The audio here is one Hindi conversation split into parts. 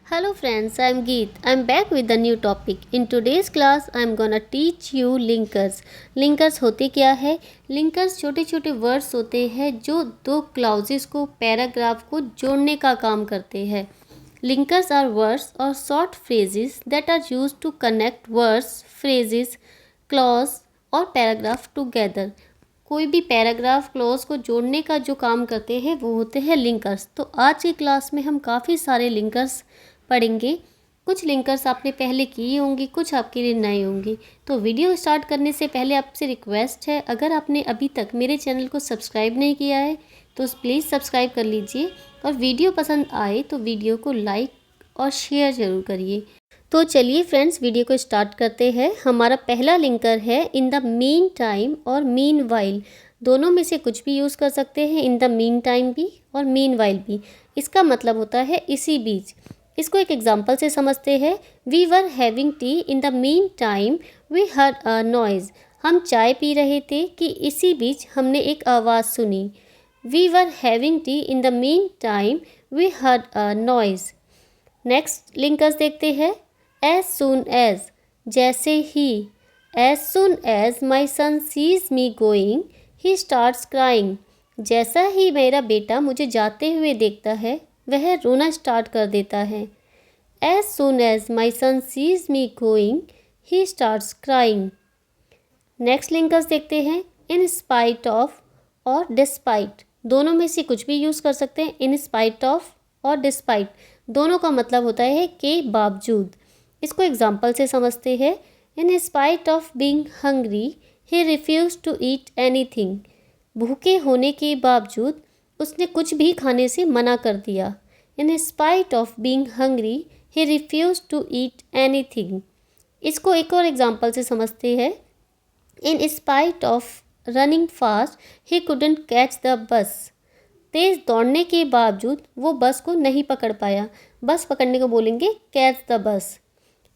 Hello friends, I am Geet. I am back with a new topic. In today's class, I am gonna teach you linkers. Linkers होते क्या है? Linkers छोटे छोटे वर्ड्स होते हैं जो दो क्लाउजेस को पैराग्राफ को जोड़ने का काम करते हैं. Linkers are words or short phrases that are used to connect words, phrases, clause और पैराग्राफ together. कोई भी पैराग्राफ क्लॉज को जोड़ने का जो काम करते हैं वो होते हैं लिंकर्स. तो आज की क्लास में हम काफ़ी सारे लिंकर्स पढ़ेंगे. कुछ लिंकर्स आपने पहले किए होंगे, कुछ आपके लिए नए होंगे. तो वीडियो स्टार्ट करने से पहले आपसे रिक्वेस्ट है, अगर आपने अभी तक मेरे चैनल को सब्सक्राइब नहीं किया है तो प्लीज़ सब्सक्राइब कर लीजिए और वीडियो पसंद आए तो वीडियो को लाइक और शेयर ज़रूर करिए. तो चलिए फ्रेंड्स, वीडियो को स्टार्ट करते हैं. हमारा पहला लिंकर है इन द मीन टाइम और मीन वाइल. दोनों में से कुछ भी यूज़ कर सकते हैं, इन द मीन टाइम भी और मीन वाइल भी. इसका मतलब होता है इसी बीच. इसको एक एग्जांपल से समझते हैं. We were having tea in the mean time we heard a noise. हम चाय पी रहे थे कि इसी बीच हमने एक आवाज़ सुनी. We were having tea in the mean time we heard a noise. Next linkers देखते हैं. एज सून एज, जैसे ही. As soon as my son sees me going he starts crying. जैसा ही मेरा बेटा मुझे जाते हुए देखता है वह रोना स्टार्ट कर देता है. As soon as my son sees me going he starts crying. Next linkers देखते हैं. इन स्पाइट ऑफ और डिस्पाइट. दोनों में से कुछ भी यूज़ कर सकते हैं. इन स्पाइट ऑफ और डिस्पाइट दोनों का मतलब होता है के बावजूद. इसको एग्जाम्पल से समझते हैं. In spite of being hungry he refuse to eat anything. भूखे होने के बावजूद उसने कुछ भी खाने से मना कर दिया. In spite of being hungry he refuse to eat anything. इसको एक और एग्जाम्पल से समझते हैं. In spite of running fast he couldn't catch the bus. तेज़ दौड़ने के बावजूद वो बस को नहीं पकड़ पाया. बस पकड़ने को बोलेंगे कैच द बस.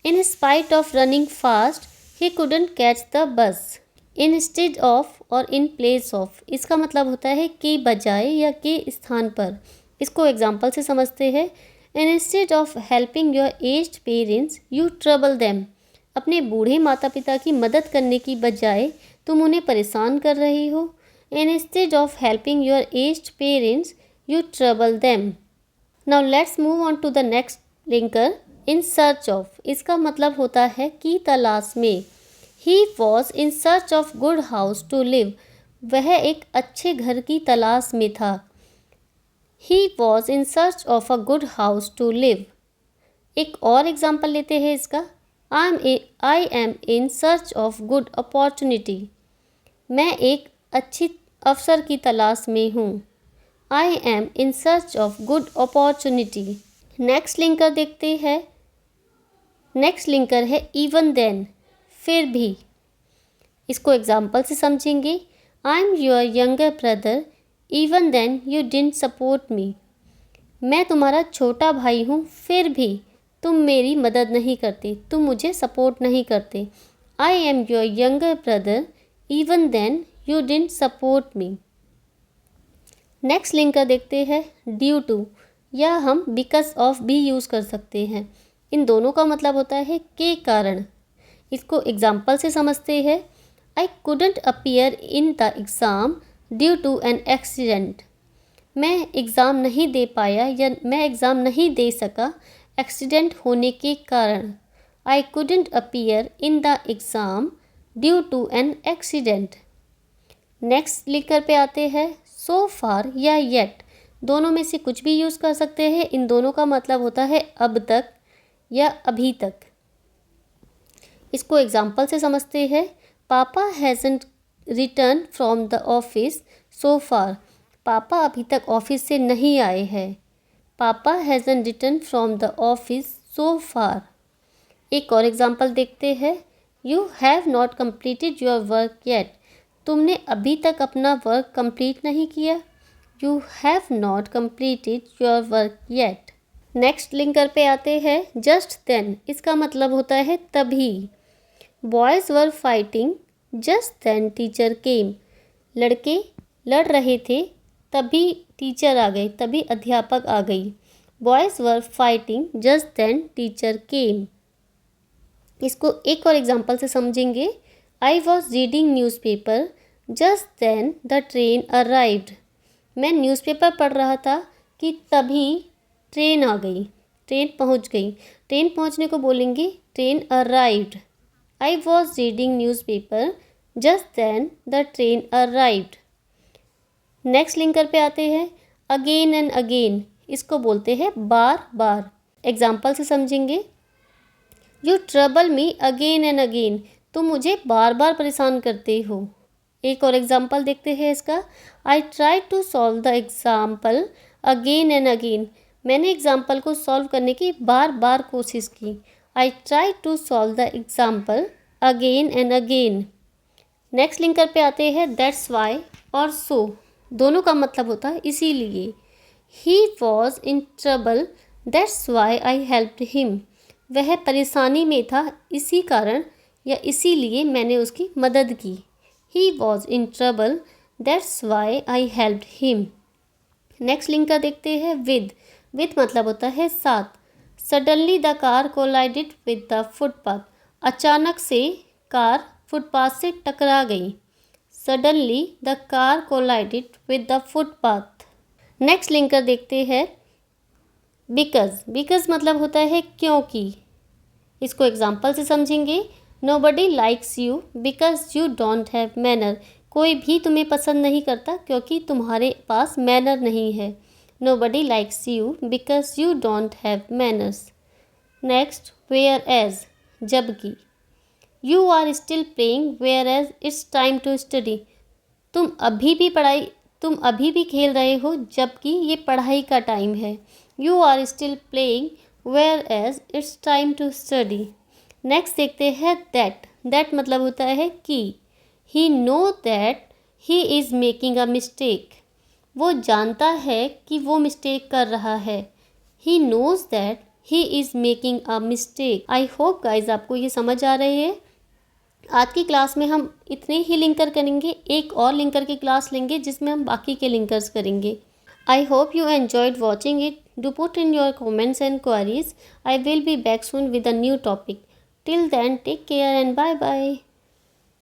इन spite of running fast he couldn't catch the बस. इंस्टेड ऑफ और इन प्लेस ऑफ, इसका मतलब होता है के बजाय या के स्थान पर. इसको एग्जाम्पल से समझते हैं. Instead of helping your aged parents you trouble them. अपने बूढ़े माता पिता की मदद करने की बजाय तुम उन्हें परेशान कर रही हो. Instead of helping your aged parents you trouble them. Now let's move on to the next linker. In search of, इसका मतलब होता है कि तलाश में. He was in search of good house to live. वह एक अच्छे घर की तलाश में था. He was in search of a good house to live. एक और एग्जाम्पल लेते हैं इसका. I am in search of good opportunity. मैं एक अच्छी अवसर की तलाश में हूँ. I am in search of good opportunity. Next linker देखते हैं. नेक्स्ट लिंकर है इवन देन, फिर भी. इसको एग्जाम्पल से समझेंगे. I am your younger brother even then you didn't support me. मैं तुम्हारा छोटा भाई हूँ फिर भी तुम मेरी मदद नहीं करते, तुम मुझे सपोर्ट नहीं करते. I am your younger brother even then you didn't support me. Next linker देखते हैं. ड्यू टू या हम बिकॉज ऑफ भी यूज़ कर सकते हैं. इन दोनों का मतलब होता है के कारण. इसको एग्जाम्पल से समझते हैं. I couldn't appear in the exam due to an accident. मैं एग्ज़ाम नहीं दे पाया या मैं एग्ज़ाम नहीं दे सका एक्सीडेंट होने के कारण. I couldn't appear in the exam due to an accident. Next linker पे आते हैं. सो फार या येट. दोनों में से कुछ भी यूज़ कर सकते हैं. इन दोनों का मतलब होता है अब तक या अभी तक. इसको एग्जाम्पल से समझते हैं. Papa hasn't return from the office so far. पापा अभी तक ऑफिस से नहीं आए हैं. Papa hasn't return from the office so far. एक और एग्जाम्पल देखते हैं. You have not completed your work yet. तुमने अभी तक अपना वर्क कंप्लीट नहीं किया. You have not completed your work yet. Next linker पे आते हैं. जस्ट देन, इसका मतलब होता है तभी. Boys were fighting just then teacher came. लड़के लड़ रहे थे तभी टीचर आ गए, तभी अध्यापक आ गई. Boys were fighting just then teacher came. इसको एक और एग्जांपल से समझेंगे। I was reading newspaper just then the train arrived. मैं न्यूज़पेपर पढ़ रहा था कि तभी ट्रेन आ गई, ट्रेन पहुंच गई। ट्रेन पहुंचने को बोलेंगे train arrived. I was reading newspaper just then the train arrived. Next linker पे आते हैं, अगेन एंड अगेन। इसको बोलते हैं बार बार। एग्जाम्पल से समझेंगे। You trouble me again and again. तुम मुझे बार बार परेशान करते हो। एक और एग्जाम्पल देखते हैं इसका। I try to solve the example again and again. मैंने एग्जाम्पल को सॉल्व करने की बार बार कोशिश की। I try to solve the example again and again. Next linker पे आते हैं, दैट्स वाई और सो। दोनों का मतलब होता है इसीलिए। ही was in trouble that's why I helped him. वह परेशानी में था, इसी कारण या इसीलिए मैंने उसकी मदद की। ही was in trouble that's why I helped him. Next linker देखते हैं, विद। विद मतलब होता है साथ। Suddenly the car collided with the footpath. अचानक से कार फुटपाथ से टकरा गई। Suddenly the car collided with the footpath. Next linker देखते हैं, बिकॉज। बिकॉज मतलब होता है क्योंकि। इसको एग्जाम्पल से समझेंगे। Nobody likes you because you don't have manner. कोई भी तुम्हें पसंद नहीं करता क्योंकि तुम्हारे पास मैनर नहीं है। Nobody likes you because you don't have manners. Next, whereas, जबकि। You are still playing whereas it's time to study. तुम अभी भी खेल रहे हो जबकि ये पढ़ाई का टाइम है। You are still playing whereas it's time to study. Next देखते हैं, दैट। दैट मतलब होता है कि। He know that he is making a mistake. वो जानता है कि वो मिस्टेक कर रहा है। He knows that he is making a mistake. I hope guys आपको ये समझ आ रहे हैं। आज की क्लास में हम इतने ही लिंकर करेंगे। एक और लिंकर की क्लास लेंगे जिसमें हम बाकी के लिंकर्स करेंगे। I hope you enjoyed watching it. Do put in your comments and queries. I will be back soon with a new topic. Till then, take care and bye bye.